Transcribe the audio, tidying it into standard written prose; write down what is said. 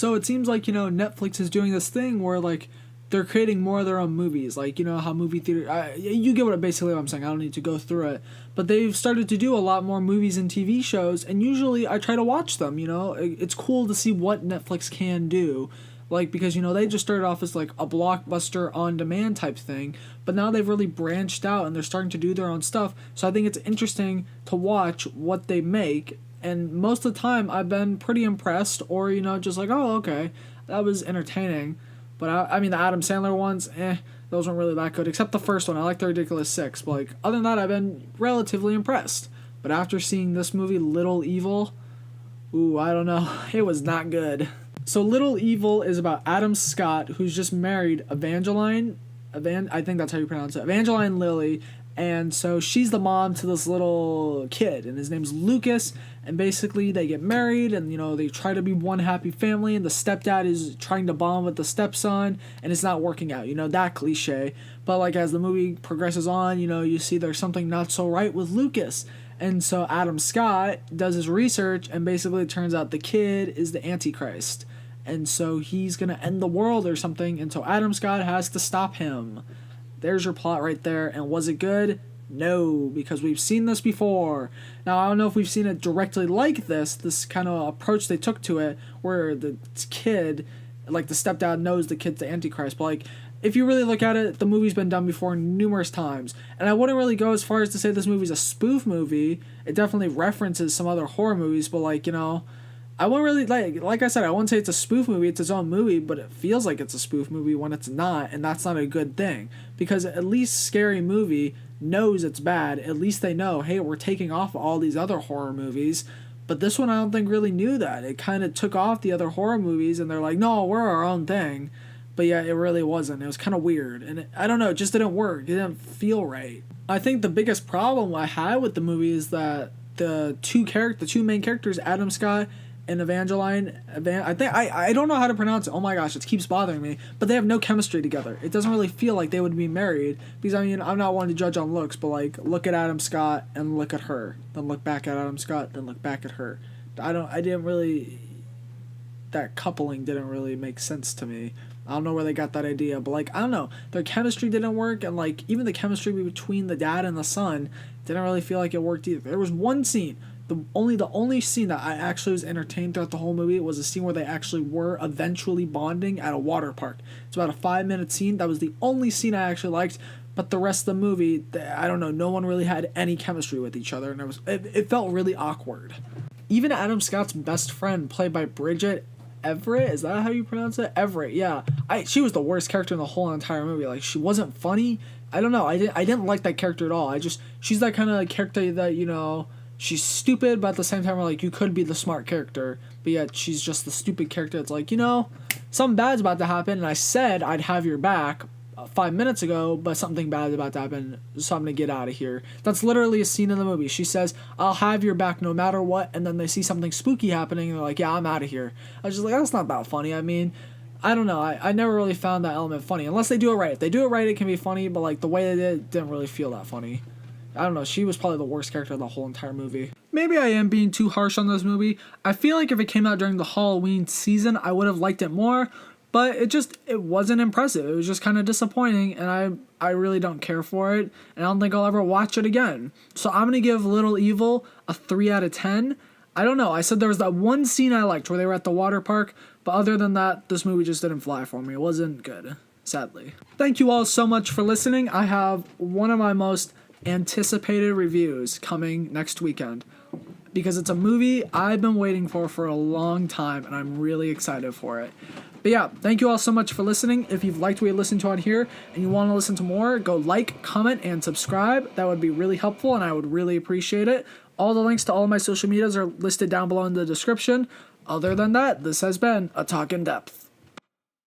So it seems like, Netflix is doing this thing where, like, they're creating more of their own movies. Like, how movie theater... you get basically what I'm saying. I don't need to go through it. But they've started to do a lot more movies and TV shows, and usually I try to watch them, It's cool to see what Netflix can do. Like, because, they just started off as, like, a blockbuster on-demand type thing, but now they've really branched out, and they're starting to do their own stuff. So I think it's interesting to watch what they make, and most of the time I've been pretty impressed, or, just like, oh, okay, that was entertaining. But, I mean, the Adam Sandler ones, those weren't really that good, except the first one. I like The Ridiculous Six, but, like, other than that, I've been relatively impressed. But after seeing this movie, Little Evil, I don't know, it was not good. So Little Evil is about Adam Scott, who's just married Evangeline, I think that's how you pronounce it, Evangeline Lilly, and so she's the mom to this little kid, and his name's Lucas, and basically they get married, and, they try to be one happy family, and the stepdad is trying to bond with the stepson, and it's not working out, that cliche, but, like, as the movie progresses on, you see there's something not so right with Lucas. And so Adam Scott does his research, and basically it turns out the kid is the Antichrist. And so he's going to end the world or something, and so Adam Scott has to stop him. There's your plot right there. And was it good? No, because we've seen this before. Now, I don't know if we've seen it directly like this kind of approach they took to it, where the kid, like the stepdad knows the kid's the Antichrist, but, like, if you really look at it, the movie's been done before numerous times. And I wouldn't really go as far as to say this movie's a spoof movie. It definitely references some other horror movies, but, like, I wouldn't really, like I said, I wouldn't say it's a spoof movie, it's its own movie, but it feels like it's a spoof movie when it's not, and that's not a good thing. Because at least Scary Movie knows it's bad. At least they know, hey, we're taking off all these other horror movies. But this one I don't think really knew that. It kind of took off the other horror movies, and they're like, no, we're our own thing. But yeah, it really wasn't. It was kind of weird. And I don't know, it just didn't work. It didn't feel right. I think the biggest problem I had with the movie is that the two main characters, Adam Scott and Evangeline, I don't know how to pronounce it. Oh my gosh, it keeps bothering me. But they have no chemistry together. It doesn't really feel like they would be married. Because, I mean, I'm not one to judge on looks, but, like, look at Adam Scott and look at her. Then look back at Adam Scott, then look back at her. That coupling didn't really make sense to me. I don't know where they got that idea, but, like, I don't know. Their chemistry didn't work, and, like, even the chemistry between the dad and the son didn't really feel like it worked either. There was one scene, the only scene that I actually was entertained throughout the whole movie was a scene where they actually were eventually bonding at a water park. It's about a 5-minute scene. That was the only scene I actually liked, but the rest of the movie, I don't know, no one really had any chemistry with each other, and it felt really awkward. Even Adam Scott's best friend, played by Bridget Everett, is that how you pronounce it? Everett, yeah. She was the worst character in the whole entire movie. Like, she wasn't funny. I don't know. I didn't like that character at all. She's that kind of character that, she's stupid, but at the same time, like, you could be the smart character, but yet she's just the stupid character. It's like, something bad's about to happen, and I said I'd have your back 5 minutes ago, but something bad's about to happen, so I'm gonna get out of here. That's literally a scene in the movie. She says, I'll have your back no matter what, and then they see something spooky happening, and they're like, yeah, I'm out of here. I was just like, that's not that funny. I mean, I don't know. I never really found that element funny, unless they do it right. If they do it right, it can be funny, but, like, the way they did it didn't really feel that funny. I don't know, she was probably the worst character of the whole entire movie. Maybe I am being too harsh on this movie. I feel like if it came out during the Halloween season, I would have liked it more, but it wasn't impressive. It was just kind of disappointing, and I really don't care for it, and I don't think I'll ever watch it again. So I'm going to give Little Evil a 3 out of 10. I don't know, I said there was that one scene I liked where they were at the water park, but other than that, this movie just didn't fly for me. It wasn't good, sadly. Thank you all so much for listening. I have one of my most anticipated reviews coming next weekend, because it's a movie I've been waiting for a long time, and I'm really excited for it. But yeah, thank you all so much for listening. If you've liked what you listened to on here and you want to listen to more, go like, comment, and subscribe. That would be really helpful, and I would really appreciate it. All the links to all of my social medias are listed down below in the description. Other than that, this has been A Talk in Depth.